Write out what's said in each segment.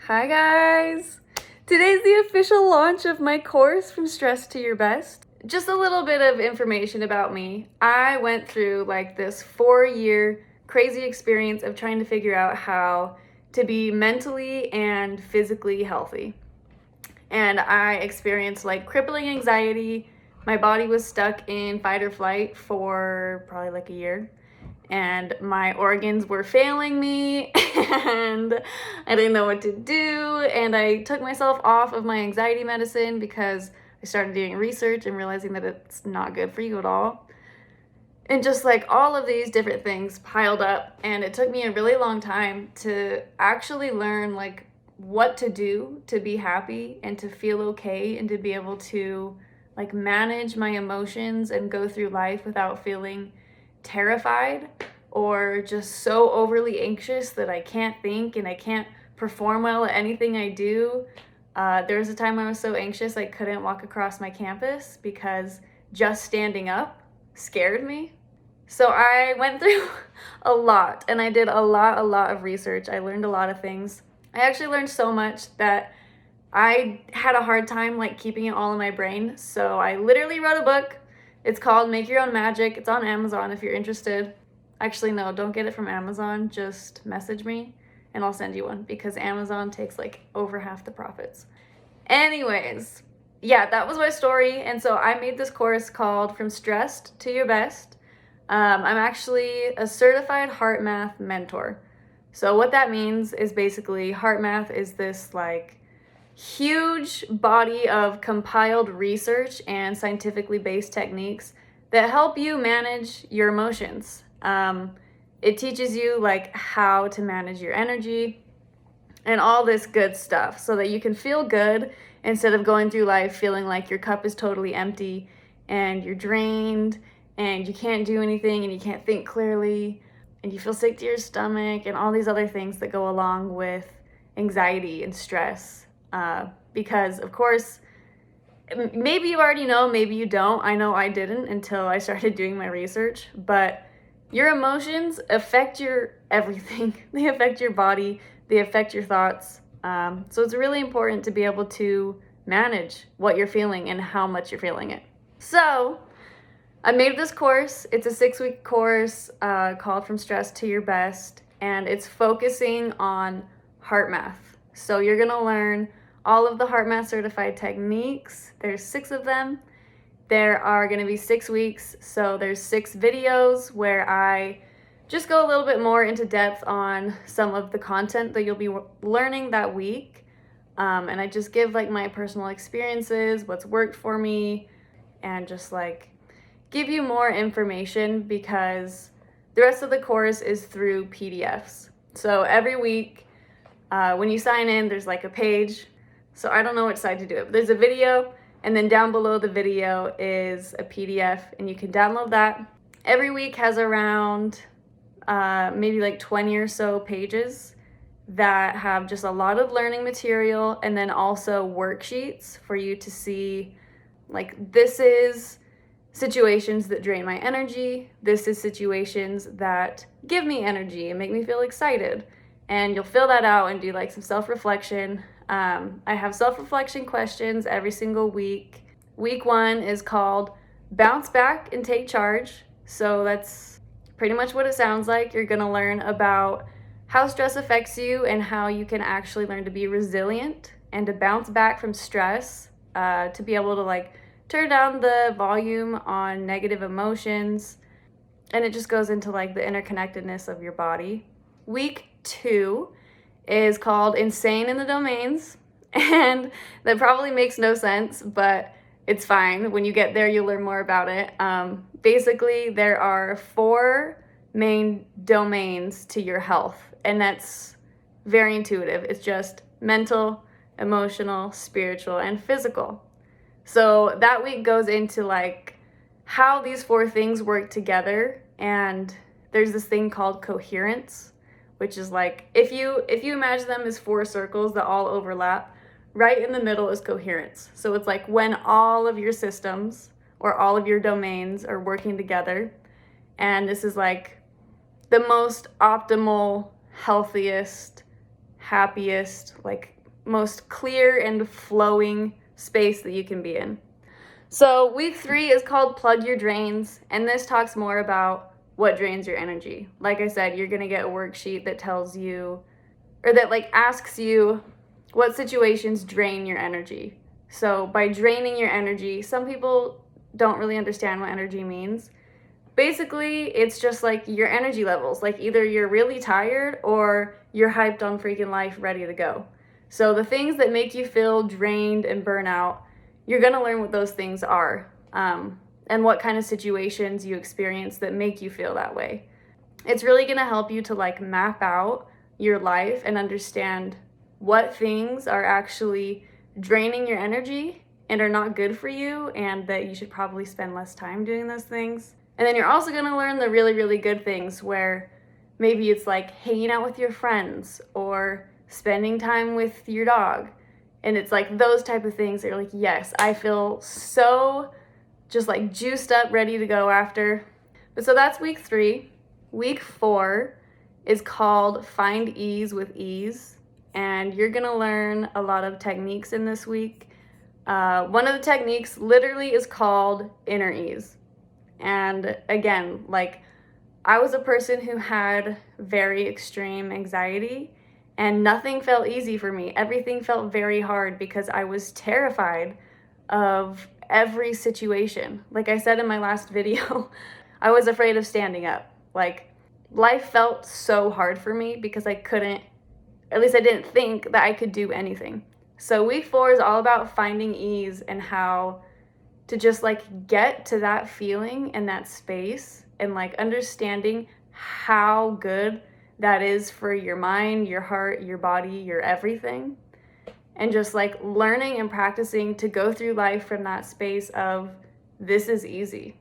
Hi guys! Today's the official launch of my course, From Stress to Your Best. Just a little bit of information about me. I went through like this 4-year crazy experience of trying to figure out how to be mentally and physically healthy. And I experienced like crippling anxiety. My body was stuck in fight or flight for probably like a year. And my organs were failing me and I didn't know what to do, and I took myself off of my anxiety medicine because I started doing research and realizing that it's not good for you at all. And just like all of these different things piled up, and it took me a really long time to actually learn like what to do to be happy and to feel okay and to be able to like manage my emotions and go through life without feeling terrified or just so overly anxious that I can't think and I can't perform well at anything I do. There was a time I was so anxious I couldn't walk across my campus because just standing up scared me. So I went through a lot, and I did a lot of research. I learned a lot of things. I actually learned so much that I had a hard time like keeping it all in my brain. So I literally wrote a book. It's called Make Your Own Magic. It's on Amazon if you're interested. Actually, no, don't get it from Amazon. Just message me and I'll send you one because Amazon takes like over half the profits. Anyways, yeah, that was my story. And so I made this course called From Stressed to Your Best. I'm actually a certified heart math mentor. So what that means is basically heart math is this like huge body of compiled research and scientifically based techniques that help you manage your emotions. It teaches you like how to manage your energy and all this good stuff so that you can feel good instead of going through life feeling like your cup is totally empty and you're drained and you can't do anything and you can't think clearly and you feel sick to your stomach and all these other things that go along with anxiety and stress. Because of course, maybe you already know, maybe you don't. I know I didn't until I started doing my research, but your emotions affect your everything. They affect your body, they affect your thoughts. So it's really important to be able to manage what you're feeling and how much you're feeling it. So I made this course. It's a 6-week course called From Stress to Your Best, and it's focusing on heart math. So you're gonna learn all of the heart math certified techniques. There's 6 of them. There are gonna be 6 weeks. So there's 6 videos where I just go a little bit more into depth on some of the content that you'll be learning that week. And I just give like my personal experiences, what's worked for me, and just like give you more information because the rest of the course is through PDFs. So every week when you sign in, there's like a page. So I don't know which side to do it, but there's a video, and then down below the video is a PDF, and you can download that. Every week has around maybe like 20 or so pages that have just a lot of learning material, and then also worksheets for you to see like this is situations that drain my energy, this is situations that give me energy and make me feel excited. And you'll fill that out and do like some self-reflection. I have self-reflection questions every single week. Week 1 is called Bounce Back and Take Charge. So that's pretty much what it sounds like. You're gonna learn about how stress affects you and how you can actually learn to be resilient and to bounce back from stress, to be able to like turn down the volume on negative emotions. And it just goes into like the interconnectedness of your body. Week 2 is called Insane in the Domains, and that probably makes no sense, but it's fine. When you get there, you'll learn more about it. Basically, there are 4 main domains to your health, and that's very intuitive. It's just mental, emotional, spiritual, and physical. So that week goes into like how these 4 things work together, and there's this thing called coherence, which is like if you imagine them as 4 circles that all overlap, right in the middle is coherence. So it's like when all of your systems or all of your domains are working together, and this is like the most optimal, healthiest, happiest, like most clear and flowing space that you can be in. So week 3 is called Plug Your Drains, and this talks more about what drains your energy. Like I said, you're gonna get a worksheet that tells you, or that like asks you what situations drain your energy. So by draining your energy, some people don't really understand what energy means. Basically, it's just like your energy levels. Like either you're really tired or you're hyped on freaking life, ready to go. So the things that make you feel drained and burn out, you're gonna learn what those things are, and what kind of situations you experience that make you feel that way. It's really gonna help you to like map out your life and understand what things are actually draining your energy and are not good for you, and that you should probably spend less time doing those things. And then you're also gonna learn the really, really good things, where maybe it's like hanging out with your friends or spending time with your dog. And it's like those type of things that you're like, yes, I feel so just like juiced up, ready to go after. But so that's week 3. Week 4 is called Find Ease with Ease. And you're gonna learn a lot of techniques in this week. One of the techniques literally is called inner ease. And again, like I was a person who had very extreme anxiety, and nothing felt easy for me. Everything felt very hard because I was terrified of every situation. Like I said in my last video, I was afraid of standing up. Like life felt so hard for me because I couldn't, at least I didn't think that I could do anything. So week 4 is all about finding ease and how to just like get to that feeling and that space, and like understanding how good that is for your mind, your heart, your body, your everything. And just like learning and practicing to go through life from that space of this is easy.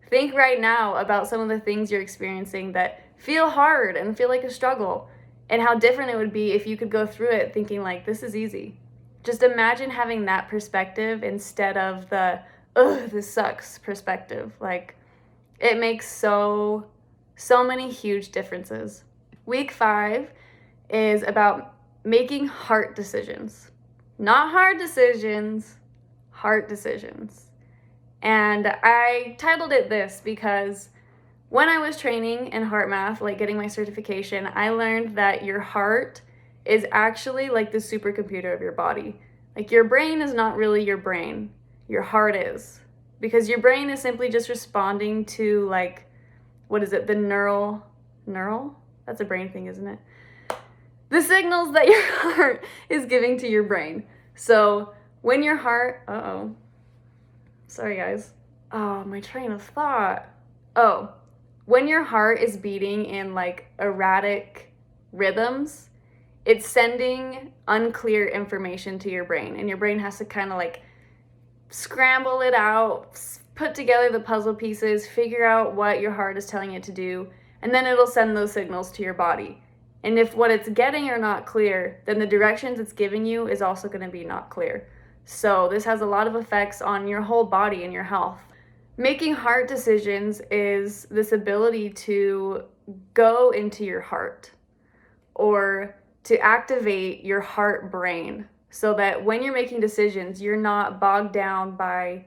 Think right now about some of the things you're experiencing that feel hard and feel like a struggle, and how different it would be if you could go through it thinking like this is easy. Just imagine having that perspective instead of the ugh, this sucks perspective. Like it makes so many huge differences. Week 5 is about making heart decisions. Not hard decisions, heart decisions. And I titled it this because when I was training in heart math, like getting my certification, I learned that your heart is actually like the supercomputer of your body. Like your brain is not really your brain, your heart is. Because your brain is simply just responding to like, what is it, the neural? That's a brain thing, isn't it? The signals that your heart is giving to your brain. So when your heart, sorry guys. Oh, my train of thought. Oh, when your heart is beating in like erratic rhythms, it's sending unclear information to your brain, and your brain has to kind of like scramble it out, put together the puzzle pieces, figure out what your heart is telling it to do, and then it'll send those signals to your body. And if what it's getting are not clear, then the directions it's giving you is also going to be not clear. So this has a lot of effects on your whole body and your health. Making heart decisions is this ability to go into your heart, or to activate your heart brain, so that when you're making decisions, you're not bogged down by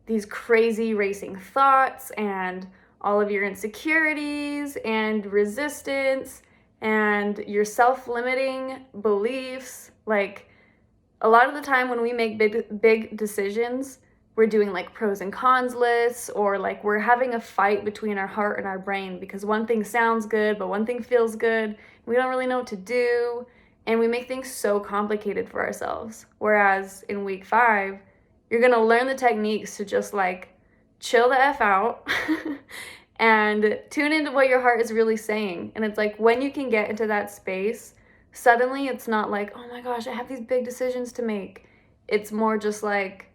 these crazy racing thoughts and all of your insecurities and resistance and your self-limiting beliefs. Like a lot of the time when we make big decisions, we're doing like pros and cons lists, or like we're having a fight between our heart and our brain because one thing sounds good, but one thing feels good. We don't really know what to do. And we make things so complicated for ourselves. Whereas in week 5, you're gonna learn the techniques to just like chill the F out and tune into what your heart is really saying. And it's like when you can get into that space, suddenly it's not like, oh my gosh, I have these big decisions to make. It's more just like,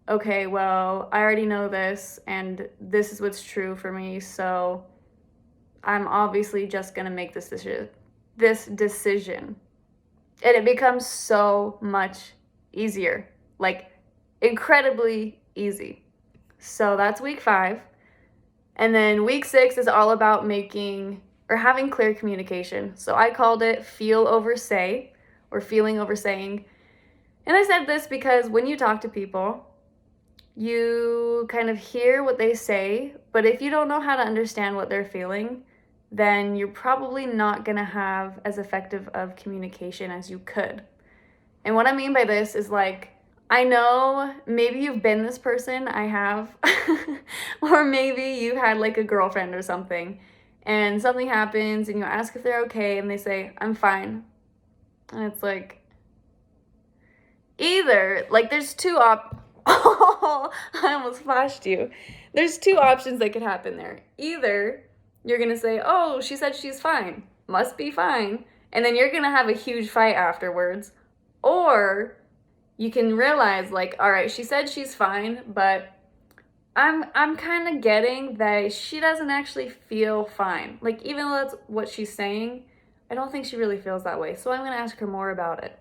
okay, well, I already know this, and this is what's true for me, so I'm obviously just gonna make this decision. And it becomes so much easier, like incredibly easy. So that's week 5. And then week 6 is all about making or having clear communication. So I called it feel over say, or feeling over saying. And I said this because when you talk to people, you kind of hear what they say, but if you don't know how to understand what they're feeling, then you're probably not going to have as effective of communication as you could. And what I mean by this is like, I know maybe you've been this person, I have, or maybe you had like a girlfriend or something, and something happens and you ask if they're okay and they say, I'm fine. And it's like, either, like there's oh, I almost flashed you. There's two options that could happen there. Either you're going to say, oh, she said she's fine, must be fine, and then you're going to have a huge fight afterwards. Or you can realize like, all right, she said she's fine, but I'm kind of getting that she doesn't actually feel fine. Like, even though that's what she's saying, I don't think she really feels that way. So I'm going to ask her more about it.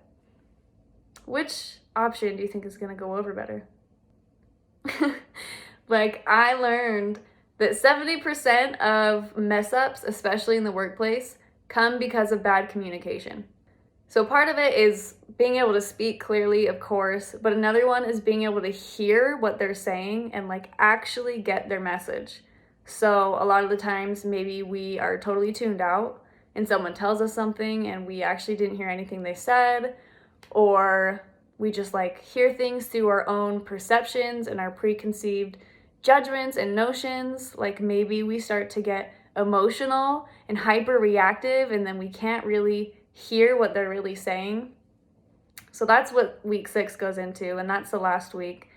Which option do you think is going to go over better? Like, I learned that 70% of mess ups, especially in the workplace, come because of bad communication. So part of it is being able to speak clearly, of course, but another one is being able to hear what they're saying and like actually get their message. So a lot of the times maybe we are totally tuned out and someone tells us something and we actually didn't hear anything they said, or we just like hear things through our own perceptions and our preconceived judgments and notions. Like maybe we start to get emotional and hyper reactive and then we can't really hear what they're really saying. So that's what week 6 goes into, and that's the last week.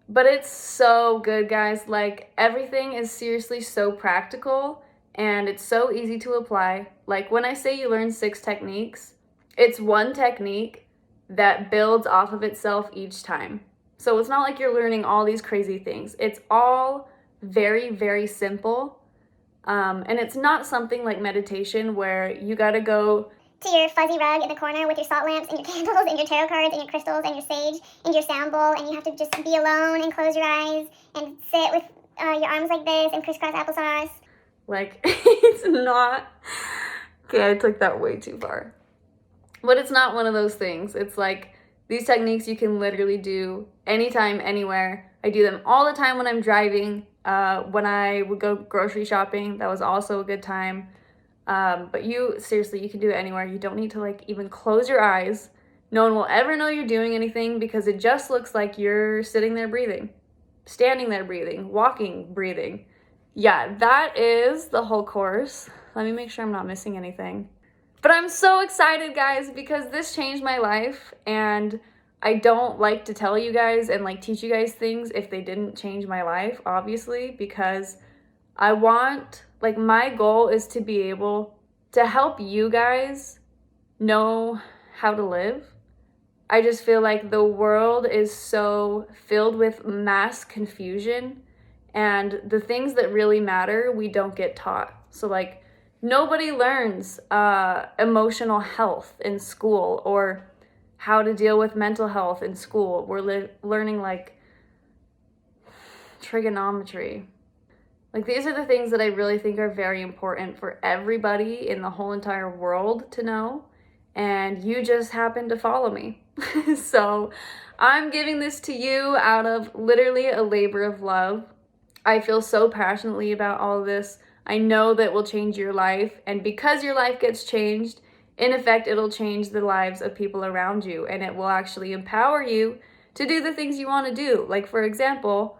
But it's so good, guys. Like, everything is seriously so practical and it's so easy to apply. Like, when I say you learn 6 techniques, it's one technique that builds off of itself each time. So it's not like you're learning all these crazy things. It's all very, very simple. And it's not something like meditation where you gotta go to your fuzzy rug in the corner with your salt lamps and your candles and your tarot cards and your crystals and your sage and your sound bowl, and you have to just be alone and close your eyes and sit with your arms like this and crisscross applesauce. Like, it's not... Okay, I took that way too far. But it's not one of those things. It's like, these techniques you can literally do anytime, anywhere. I do them all the time when I'm driving. When I would go grocery shopping, that was also a good time. But seriously, you can do it anywhere. You don't need to like even close your eyes. No one will ever know you're doing anything because it just looks like you're sitting there breathing, standing there breathing, walking, breathing. Yeah, that is the whole course. Let me make sure I'm not missing anything. But I'm so excited, guys, because this changed my life, and I don't like to tell you guys and like teach you guys things if they didn't change my life, obviously, because I want, like, my goal is to be able to help you guys know how to live. I just feel like the world is so filled with mass confusion, and the things that really matter, we don't get taught. So, like, nobody learns emotional health in school or how to deal with mental health in school. We're learning, like, trigonometry. Like, these are the things that I really think are very important for everybody in the whole entire world to know, and you just happen to follow me. So I'm giving this to you out of literally a labor of love. I feel so passionately about all of this. I know that will change your life, and because your life gets changed, in effect, it'll change the lives of people around you, and it will actually empower you to do the things you want to do. Like, for example,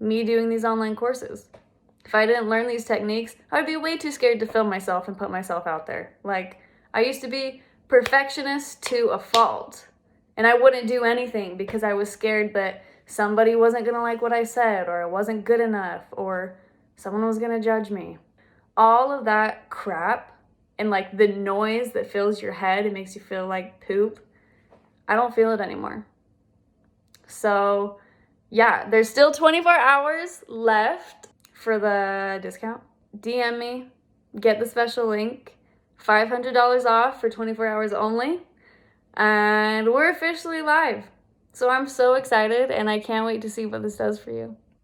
me doing these online courses. If I didn't learn these techniques, I would be way too scared to film myself and put myself out there. Like, I used to be perfectionist to a fault, and I wouldn't do anything because I was scared that somebody wasn't going to like what I said, or it wasn't good enough, or someone was going to judge me. All of that crap and like the noise that fills your head and makes you feel like poop, I don't feel it anymore. So yeah, there's still 24 hours left for the discount. DM me, get the special link, $500 off for 24 hours only, and we're officially live. So I'm so excited, and I can't wait to see what this does for you.